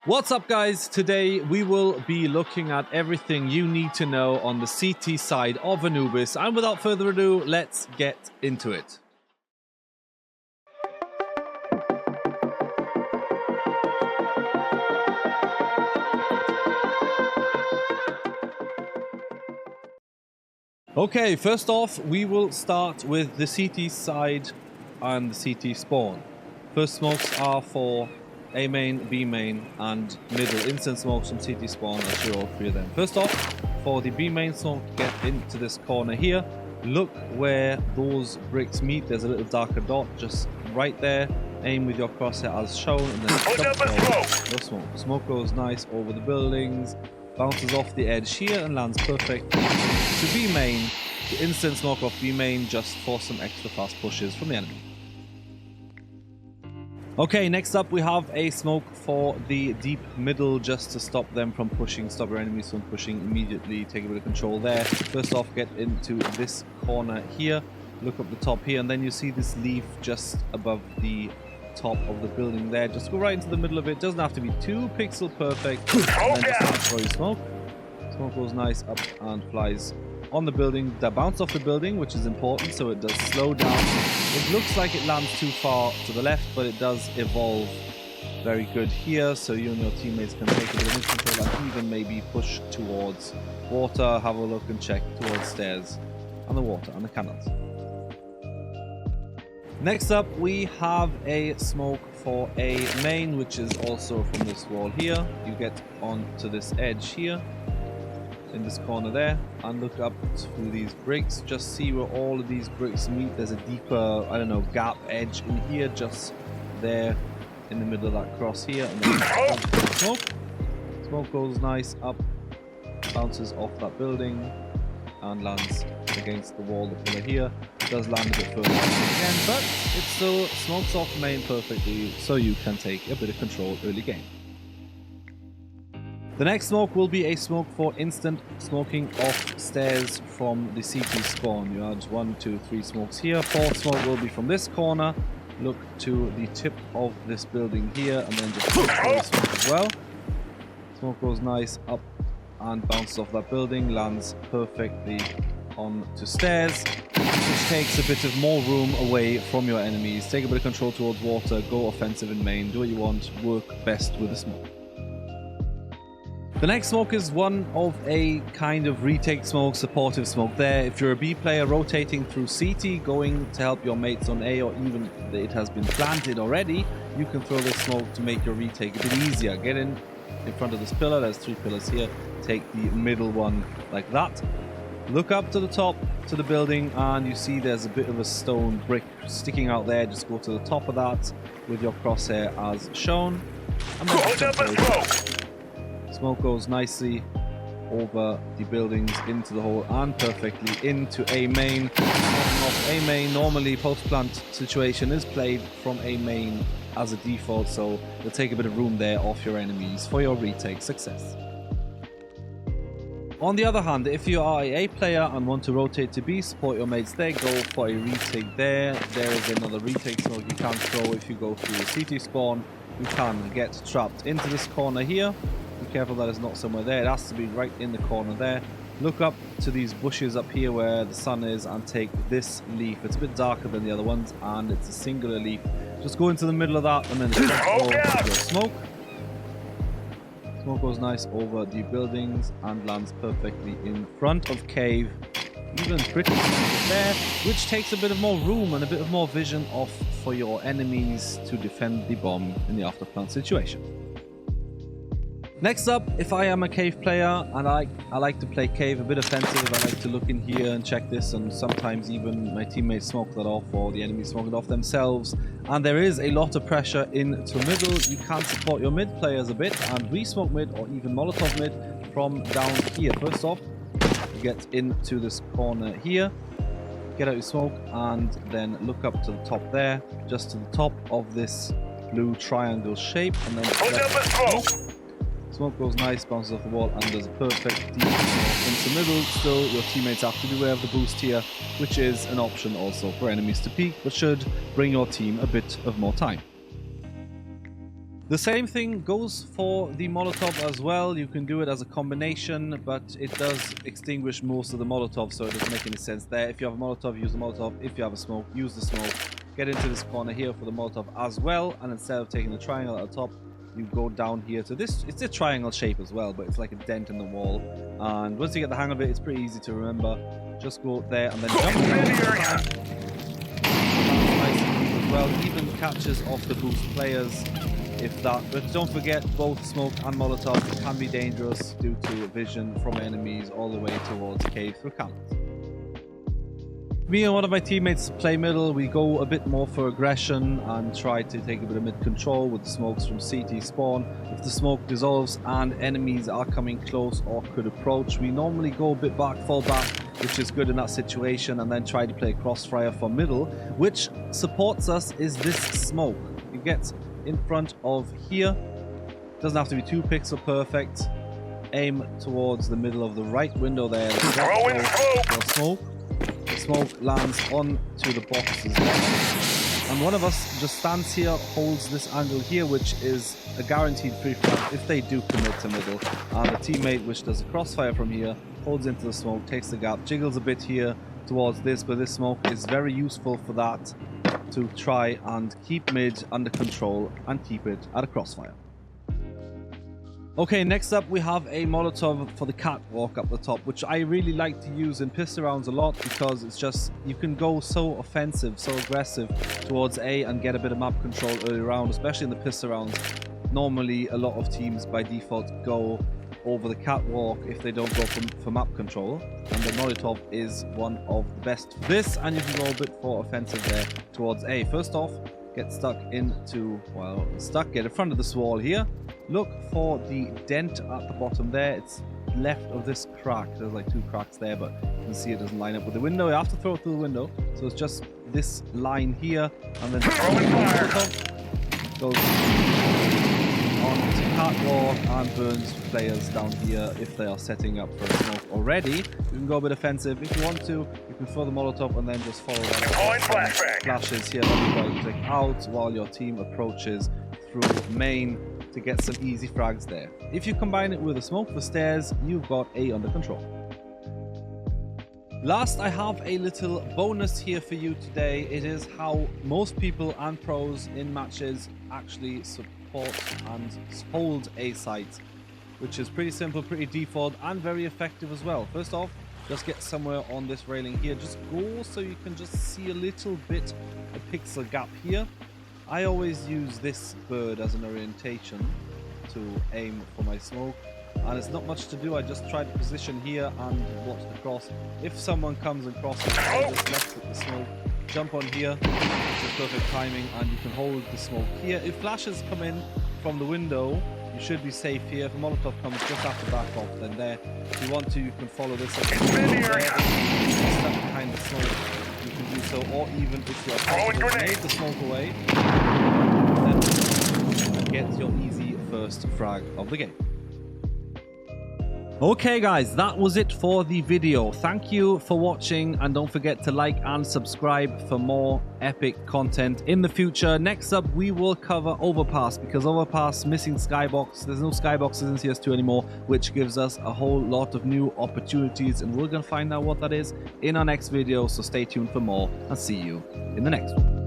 What's up, guys? Today we will be looking at everything you need to know on the CT side of Anubis, and without further ado, let's get into it. Okay, first off, we will start with the CT side and the CT spawn. First smokes are for A main, B main, and middle instant smokes from CT spawn. I'll show all three of them. First off, for the B main smoke, get into this corner here. Look where those bricks meet. There's a little darker dot just right there. Aim with your crosshair as shown, and then smoke. Smoke goes nice over the buildings, bounces off the edge here, and lands perfect to B main. The instant smoke off B main just for some extra fast pushes from the enemy. Okay, next up we have a smoke for the deep middle just to stop them from pushing, stop your enemies from pushing immediately, take a bit of control there. First off, get into this corner here, look up the top here, and then you see this leaf just above the top of the building there. Just go right into the middle of it, doesn't have to be too pixel perfect, and then just start throwing smoke. Smoke goes nice up and flies on the building, that bounce off the building, which is important, so it does slow down. It looks like it lands too far to the left, but it does evolve very good here, so you and your teammates can take a bit of instant control and even maybe push towards water, have a look and check towards stairs and the water and the canals. Next up, we have a smoke for A main, which is also from this wall here. You get onto this edge here, in this corner there, and look up through these bricks. Just see where all of these bricks meet. There's a deeper, I don't know, gap edge in here, just there in the middle of that cross here, and then smoke. Smoke goes nice up, bounces off that building, and lands against the wall, the pillar here. Does land a bit further again, but it still smokes off main perfectly, so you can take a bit of control early game. The next smoke will be a smoke for instant smoking off stairs from the CT spawn. You add 1, 2, 3 smokes here. Fourth smoke will be from this corner. Look to the tip of this building here, and then just throw the smoke as well. Smoke goes nice up and bounces off that building, lands perfectly onto stairs, which takes a bit of more room away from your enemies. Take a bit of control towards water, go offensive in main, do what you want, work best with the smoke. The next smoke is one of a kind of retake smoke, supportive smoke there. If you're a B player rotating through CT, going to help your mates on A, or even it has been planted already, you can throw this smoke to make your retake a bit easier. Get in front of this pillar, there's 3 pillars here, take the middle one like that. Look up to the top, to the building, and you see there's a bit of a stone brick sticking out there. Just go to the top of that with your crosshair as shown. And then smoke goes nicely over the buildings into the hole and perfectly into A main. Off A main, normally post-plant situation is played from A main as a default, so you'll take a bit of room there off your enemies for your retake success. On the other hand, if you are a player and want to rotate to B, support your mates there, go for a retake there. There is another retake smoke you can throw if you go through the CT spawn. You can get trapped into this corner here. Be careful that it's not somewhere there. It has to be right in the corner there. Look up to these bushes up here where the sun is and take this leaf. It's a bit darker than the other ones and it's a singular leaf. Just go into the middle of that and then your smoke. Smoke goes nice over the buildings and lands perfectly in front of cave. Even pretty there, which takes a bit of more room and a bit of more vision off for your enemies to defend the bomb in the afterplant situation. Next up, if I am a cave player and I like to play cave a bit offensive, I like to look in here and check this, and sometimes even my teammates smoke that off or the enemies smoke it off themselves, and there is a lot of pressure into middle. You can support your mid players a bit and re-smoke mid or even Molotov mid from down here. First off, you get into this corner here, get out your smoke, and then look up to the top there, just to the top of this blue triangle shape, and then smoke goes nice, bounces off the wall, and does a perfect deep into middle. Still, your teammates have to be aware of the boost here, which is an option also for enemies to peek, but should bring your team a bit of more time. The same thing goes for the Molotov as well. You can do it as a combination, but it does extinguish most of the Molotov, so it doesn't make any sense there. If you have a Molotov, use the Molotov. If you have a smoke, use the smoke. Get into this corner here for the Molotov as well, and instead of taking the triangle at the top, you go down here to this. It's a triangle shape as well, but it's like a dent in the wall. And once you get the hang of it, it's pretty easy to remember. Just go there and then jump down. Nice and deep as well. Even catches off the boost players. If that, but don't forget, both smoke and Molotov can be dangerous due to vision from enemies all the way towards cave through cameras. Me and one of my teammates play middle. We go a bit more for aggression and try to take a bit of mid control with the smokes from CT spawn. If the smoke dissolves and enemies are coming close or could approach, we normally go a bit back, fall back, which is good in that situation, and then try to play crossfire for middle. Which supports us is this smoke. It gets in front of here. Doesn't have to be 2 pixel perfect. Aim towards the middle of the right window there. Smoke. The smoke lands onto the boxes, and one of us just stands here, holds this angle here, which is a guaranteed free frag if they do commit to middle, and the teammate, which does a crossfire from here, holds into the smoke, takes the gap, jiggles a bit here towards this, but this smoke is very useful for that, to try and keep mid under control and keep it at a crossfire. Okay, next up we have a Molotov for the catwalk up the top, which I really like to use in pistol rounds a lot, because it's just, you can go so offensive, so aggressive towards A and get a bit of map control early round, especially in the pistol rounds. Normally a lot of teams by default go over the catwalk if they don't go for map control, and the Molotov is one of the best for this, and you can go a bit for offensive there towards A. First off, get stuck into, well, get in front of this wall here. Look for the dent at the bottom there. It's left of this crack. There's like 2 cracks there, but you can see it doesn't line up with the window. You have to throw it through the window, so it's just this line here, and then goes on to catwalk and burns players down here if they are setting up for a smoke already. You can go a bit offensive if you want to. You can throw the Molotov and then just follow that up. Flashes here, everybody click out while your team approaches through main to get some easy frags there. If you combine it with a smoke for stairs, you've got A under control. Last, I have a little bonus here for you today. It is how most people and pros in matches actually support and hold A sites, which is pretty simple, pretty default, and very effective as well. First off, just get somewhere on this railing here. Just go so you can just see a little bit of pixel gap here. I always use this bird as an orientation to aim for my smoke, and it's not much to do. I just try to position here and watch the cross. If someone comes and crosses, I just left with the smoke, jump on here, which is perfect timing, and you can hold the smoke here. If flashes come in from the window, you should be safe here. If a Molotov comes, just have to back off, then there. If you want to, you can follow this up. Stuck behind the smoke, you can do so, or even if you are made the smoke away, then get your easy first frag of the game. Okay guys, that was it for the video. Thank you for watching, and don't forget to like and subscribe for more epic content in the future. Next up, we will cover Overpass, because Overpass missing skybox. There's no skyboxes in CS2 anymore, which gives us a whole lot of new opportunities, and we're gonna find out what that is in our next video, so stay tuned for more and see you in the next one.